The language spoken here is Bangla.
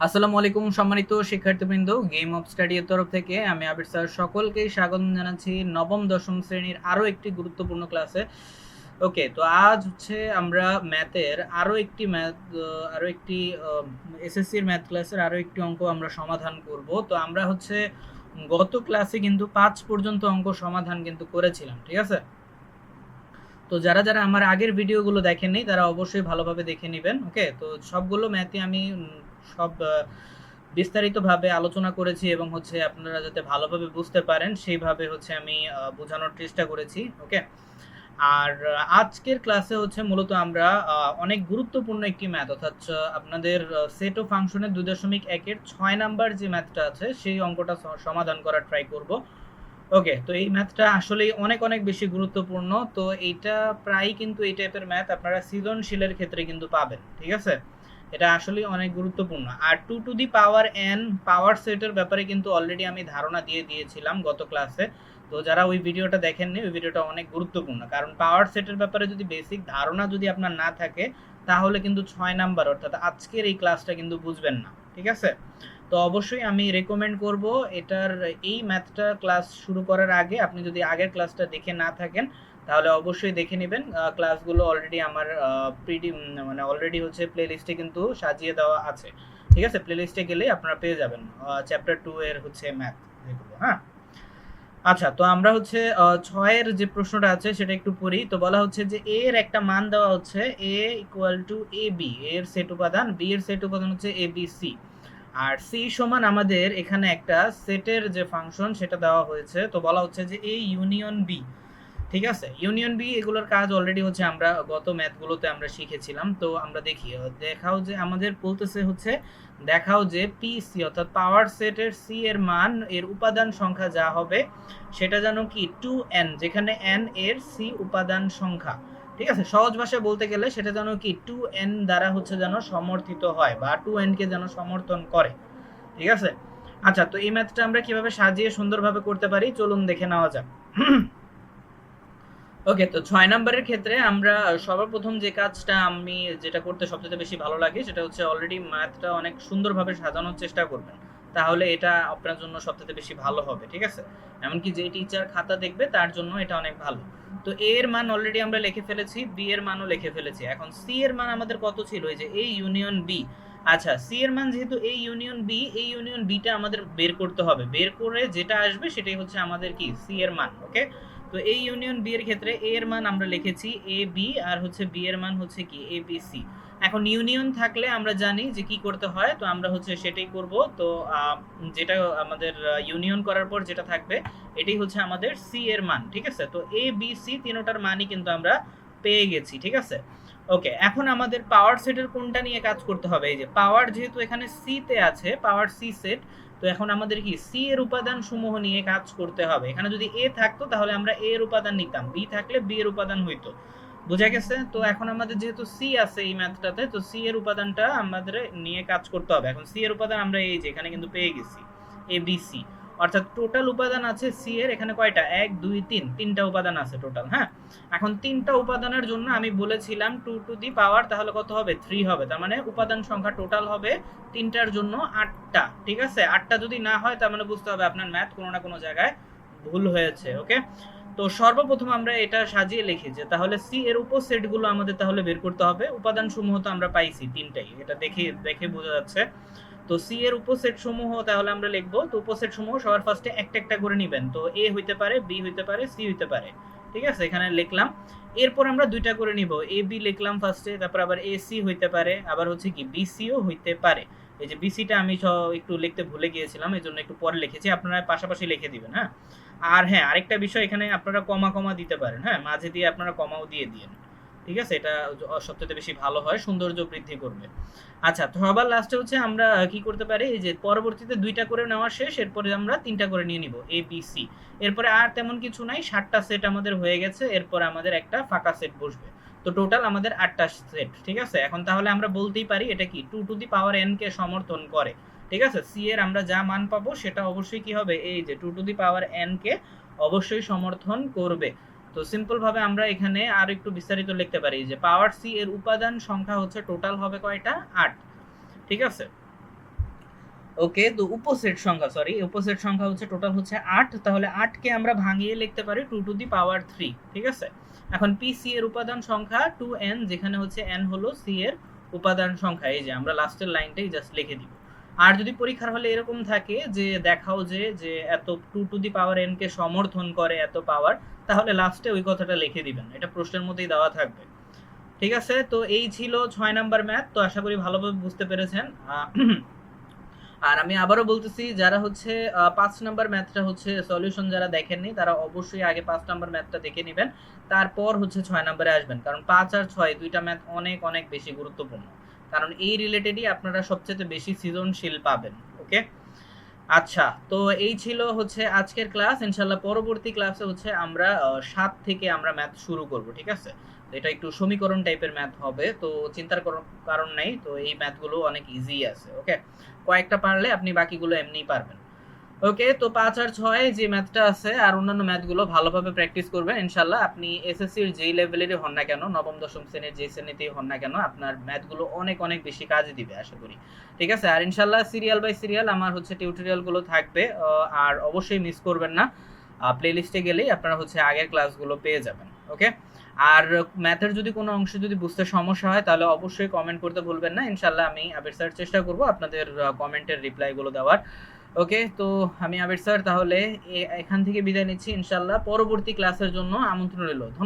আসসালামু আলাইকুম সম্মানিত শিক্ষার্থীবৃন্দ, গেম অফ স্টাডি এর তরফ থেকে আমি আবির স্যার সকলকেই স্বাগত জানাচ্ছি নবম দশম শ্রেণীর আরো একটি গুরুত্বপূর্ণ ক্লাসে। ওকে, তো আজ হচ্ছে আমরা ম্যাথের আরো একটি এসএসসির ম্যাথ ক্লাসের আরো একটি অঙ্ক আমরা সমাধান করব। তো আমরা হচ্ছে গত ক্লাসে কিন্তু 5 পর্যন্ত অঙ্ক সমাধান কিন্তু করেছিলাম, ঠিক আছে? তো যারা যারা আমার আগের ভিডিওগুলো দেখেননি তারা অবশ্যই ভালোভাবে দেখে নেবেন। ওকে, তো সবগুলো ম্যাথই আমি সব বিস্তারিতভাবে আলোচনা করেছি এবং হচ্ছে আপনারা যাতে ভালোভাবে বুঝতে পারেন সেইভাবে হচ্ছে আমি বোঝানোর চেষ্টা করেছি। ওকে, আর আজকের ক্লাসে হচ্ছে মূলত আমরা অনেক গুরুত্বপূর্ণ একটি ম্যাথ অর্থাৎ আপনাদের সেট ও ফাংশনের 2.1 এর 6 নাম্বার যে ম্যাথটা আছে সেই অঙ্কটা সমাধান করার ট্রাই করব। ওকে, তো এই ম্যাথটা আসলেই অনেক অনেক বেশি গুরুত্বপূর্ণ। তো এইটা প্রায় কিন্তু এই টাইপের ম্যাথ আপনারা সৃজনশীলের ক্ষেত্রে কিন্তু পাবেন, ঠিক আছে? এটা আসলেই অনেক গুরুত্বপূর্ণ। আর two to the power n power সেটের ব্যাপারে কিন্তু অলরেডি আমি ধারণা দিয়ে দিয়েছিলাম গত ক্লাসে। তো যারা ওই ভিডিওটা দেখেননি, ওই ভিডিওটা অনেক গুরুত্বপূর্ণ, কারণ পাওয়ার সেটের ব্যাপারে যদি বেসিক ধারণা যদি আপনার না থাকে তাহলে কিন্তু 6 নাম্বার অর্থাৎ আজকের এই ক্লাসটা কিন্তু বুঝবেন না, ঠিক আছে? তো অবশ্যই আমি রেকমেন্ড করব এটার এই ম্যাথটা ক্লাস শুরু করার আগে আপনি যদি আগের ক্লাসটা দেখে না থাকেন তাহলে অবশ্যই দেখে নেবেন। ক্লাসগুলো অলরেডি আমার মানে অলরেডি হচ্ছে প্লে লিস্টে কিন্তু সাজিয়ে দেওয়া আছে, ঠিক আছে? প্লে লিস্টে গেলেই আপনারা পেয়ে যাবেন চ্যাপ্টার 2 এর হচ্ছে ম্যাথ যেগুলো। হ্যাঁ, আচ্ছা, তো আমরা হচ্ছে 6 এর যে প্রশ্নটা আছে সেটা একটু পড়ি। তো বলা হচ্ছে যে এ এর একটা মান দেওয়া হচ্ছে এ ইকুয়াল টু এ বি, এর সেট উপাদান, বি এর সেট উপাদান হচ্ছে A B C, R C সমান আমাদের এখানে একটা সেটের যে ফাংশন সেটা দেওয়া হয়েছে। তো বলা হচ্ছে যে এ ইউনিয়ন বি, ঠিক আছে? ইউনিয়ন বি এগুলোর কাজ অলরেডি হচ্ছে আমরা গত ম্যাথগুলোতে আমরা শিখেছিলাম। তো আমরা দেখি, দেখাও যে আমাদের বলতেছে হচ্ছে দেখাও যে পি সি অর্থাৎ পাওয়ার সেটের সি এর মান এর উপাদান সংখ্যা যা হবে সেটা যেন কি 2n, যেখানে n এর সি উপাদান সংখ্যা, ঠিক আছে? সহজ ভাষায় বলতে গেলে সেটা যেন কি 2n দ্বারা হচ্ছে যেন সমর্থিত হয় বা 2n কে যেন সমর্থন করে, ঠিক আছে? আচ্ছা, তো এই ম্যাথটা আমরা কিভাবে সাজিয়ে সুন্দরভাবে করতে পারি চলুন দেখে নেওয়া যাক। ওকে, তো 6 নাম্বারের ক্ষেত্রে আমরা সর্বপ্রথম যে কাজটা আমি যেটা করতে সবচেয়ে বেশি ভালো লাগে সেটা হচ্ছে অলরেডি ম্যাথটা অনেক সুন্দরভাবে সাজানোর চেষ্টা করবেন, তাহলে এটা আপনার জন্য সবচেয়ে বেশি ভালো হবে, ঠিক আছে? এমনকি যে টিচার খাতা দেখবে তার জন্য এটা অনেক ভালো। তো এ এর মান অলরেডি আমরা লিখে ফেলেছি, বি এর মানও লিখে ফেলেছি। এখন সি এর মান আমাদের কত ছিল, এই যে এ ইউনিয়ন বি। আচ্ছা, সি এর মান যেহেতু এ ইউনিয়ন বি, এই ইউনিয়ন বিটা আমাদের বের করতে হবে, বের করে যেটা আসবে সেটাই হচ্ছে আমাদের কি সি এর মান। ওকে, তো এই ইউনিয়ন বি এর ক্ষেত্রে এ এর মান আমরা লিখেছি এ বি, আর হচ্ছে বি এর মান হচ্ছে কি এ বি সি। এখন ইউনিয়ন থাকলে আমরা জানি যে কি করতে হয়, তো আমরা হচ্ছে সেটাই করব। তো যেটা আমাদের ইউনিয়ন করার পর যেটা থাকবে এটাই হচ্ছে আমাদের সি এর মান, ঠিক আছে? তো এ বি সি তিনটার মানই কিন্তু আমরা পেয়ে গেছি, ঠিক আছে? ওকে, এখন আমাদের পাওয়ার সেটের কোনটা নিয়ে কাজ করতে হবে, এই যে পাওয়ার যেহেতু এখানে সি তে আছে, পাওয়ার সি সেট, তো এখন আমাদের কি সি এর উপাদান সমূহ নিয়ে কাজ করতে হবে। এখানে যদি এ থাকতো তাহলে আমরা এ এর উপাদান নিতাম, বি থাকলে বি এর উপাদান হইতো, বুঝা গেছে? তো এখন আমাদের যেহেতু সি আছে এই ম্যাথটাতে, তো সি এর উপাদানটা আমাদের নিয়ে কাজ করতে হবে। এখন সি এর উপাদান আমরা এই যে এখানে কিন্তু পেয়ে গেছি এ বি সি, অর্থাৎ টোটাল উপাদান আছে সি এর এখানে কয়টা, 1 2 3, তিনটা উপাদান আছে টোটাল। হ্যাঁ, এখন তিনটা উপাদানের জন্য আমি বলেছিলাম টু টু দি পাওয়ার, তাহলে কত হবে 3 হবে, তার মানে উপাদান সংখ্যা টোটাল হবে তিনটার জন্য 8টা, ঠিক আছে? 8টা যদি না হয় তার মানে বুঝতে হবে আপনার ম্যাথ কোনো না কোনো জায়গায় ভুল হয়েছে। ওকে, তো সর্বপ্রথম আমরা এটা সাজিয়ে লিখি যে তাহলে সি এর উপসেট গুলো আমাদের তাহলে বের করতে হবে। উপাদান সমূহ তো আমরা পাইছি তিনটাই, এটা দেখে দেখে বোঝা যাচ্ছে। তো সি এর উপসেট সমূহ তাহলে আমরা লিখবো, তো উপসেট সমূহ সবার ফার্স্টে একটা একটা করে নিবেন। তো এ হইতে পারে, বি হইতে পারে, সি হইতে পারে, ঠিক আছে? এখানে লিখলাম। এরপর আমরা দুইটা করে নিব, এ বি লিখলাম ফার্স্টে, তারপর আবার এ সি হইতে পারে, আবার হচ্ছে কি বি সিও হইতে পারে। এই যে বিসিটা আমি একটু লিখতে ভুলে গিয়েছিলাম, এই জন্য একটু পরে লিখেছি, আপনারা পাশাপাশি লিখে দিবেন। হ্যাঁ, আর হ্যাঁ, আরেকটা বিষয়, এখানে আপনারা কমা কমা দিতে পারেন, হ্যাঁ, মাঝে দিয়ে আপনারা কমাও দিয়ে দিন, ঠিক আছে? এটা সবচেয়ে বেশি ভালো হয়, সৌন্দর্য বৃদ্ধি করবে। আচ্ছা, তো সবার লাস্টে হচ্ছে আমরা কি করতে পারি, এই যে পরবর্তীতে দুইটা করে নেওয়া শেষ, এরপরে আমরা তিনটা করে নিয়ে নিব এ বি সি। এরপরে আর তেমন কিছু নাই, 7টা সেট আমাদের হয়ে গেছে, এরপরে আমাদের একটা ফাঁকা সেট বসবে। তো টোটাল আমাদের 8টা সেট, ঠিক আছে? এখন তাহলে আমরা বলতেই পারি এটা কি two to the power N কে সমর্থন করে, ঠিক আছে? সি এর আমরা যা মান পাবো সেটা অবশ্যই কি হবে, এই যে two to the power N কে অবশ্যই সমর্থন করবে। তো সিম্পল ভাবে আমরা এখানে আর একটু বিস্তারিত লিখতে পারি যে পাওয়ার সি এর উপাদান সংখ্যা হচ্ছে টোটাল হবে কয়টা, 8, ঠিক আছে? ওকে, তো উপসেট সংখ্যা হচ্ছে টোটাল হচ্ছে 8, তাহলে 8 কে আমরা ভাঙিয়ে লিখতে পারি 2 টু দি পাওয়ার 3, ঠিক আছে। এখন পি সি এর উপাদান সংখ্যা 2n, যেখানে হচ্ছে n হলো সি এর উপাদান সংখ্যা। এই যে আমরা লাস্টের লাইনটাই জাস্ট লিখে দিব। আর যদি পরীক্ষার হলে এরকম থাকে যে দেখাও যে যে এত 2 টু দি পাওয়ার n কে সমর্থন করে এত পাওয়ার, তাহলে লাস্টে ওই কথাটা লিখে দিবেন, এটা প্রশ্নের মধ্যেই দেওয়া থাকবে। ঠিক আছে, তো এই ছিল 6 নাম্বার ম্যাথ। তো আশা করি ভালোভাবে বুঝতে পেরেছেন। আর আমি আবারও বলতেছি, যারা হচ্ছে 5 নাম্বার ম্যাথটা হচ্ছে সলিউশন যারা দেখেননি, তারা অবশ্যই আগে 5 নাম্বার ম্যাথটা দেখে নেবেন, তারপর হচ্ছে 6 নাম্বারে আসবেন, কারণ 5 আর 6 দুইটা ম্যাথ অনেক অনেক বেশি গুরুত্বপূর্ণ, কারণ এই রিলেটেডই আপনারা সবচেয়ে বেশি সৃজনশীল পাবেন। ওকে, আচ্ছা, তো এই ছিল হচ্ছে আজকের ক্লাস। ইনশাল্লাহ পরবর্তী ক্লাসে হচ্ছে আমরা 7 থেকে আমরা ম্যাথ শুরু করব, ঠিক আছে। তো এটা একটু সমীকরণ টাইপের ম্যাথ হবে, তো চিন্তার কোনো কারণ নাই, তো এই ম্যাথগুলো অনেক ইজি আছে। ওকে, কয়েকটা পারলে আপনি বাকিগুলো এমনিই পারবেন। ওকে, তো 5 আর 6 যে ম্যাথটা আছে আর অন্যান্য ম্যাথগুলো ভালোভাবে প্র্যাকটিস করবেন ইনশাল্লাহ। আপনি এসএসসির যেই লেভেলেরই হন না কেন, নবম দশম শ্রেণীর যে শ্রেণীতেই হন না কেন, আপনার ম্যাথগুলো অনেক অনেক বেশি কাজে দিবে আশা করি। ঠিক আছে, আর ইনশাল্লাহ সিরিয়াল বাই সিরিয়াল আমার হচ্ছে টিউটোরিয়ালগুলো থাকবে, আর অবশ্যই মিস করবেন না। প্লেলিস্টে গেলেই আপনারা হচ্ছে আগের ক্লাসগুলো পেয়ে যাবেন। ওকে, আর ম্যাথের যদি কোনো অংশ যদি বুঝতে সমস্যা হয় তাহলে অবশ্যই কমেন্ট করতে ভুলবেন না। ইনশাল্লাহ আমি আবির স্যার চেষ্টা করব আপনাদের কমেন্টের রিপ্লাইগুলো দেওয়ার। ওকে, তো আমি আবির স্যার তাহলে এখান থেকে বিদায় নিচ্ছি। ইনশাল্লাহ পরবর্তী ক্লাসের জন্য আমন্ত্রণ রইল। ধন্যবাদ।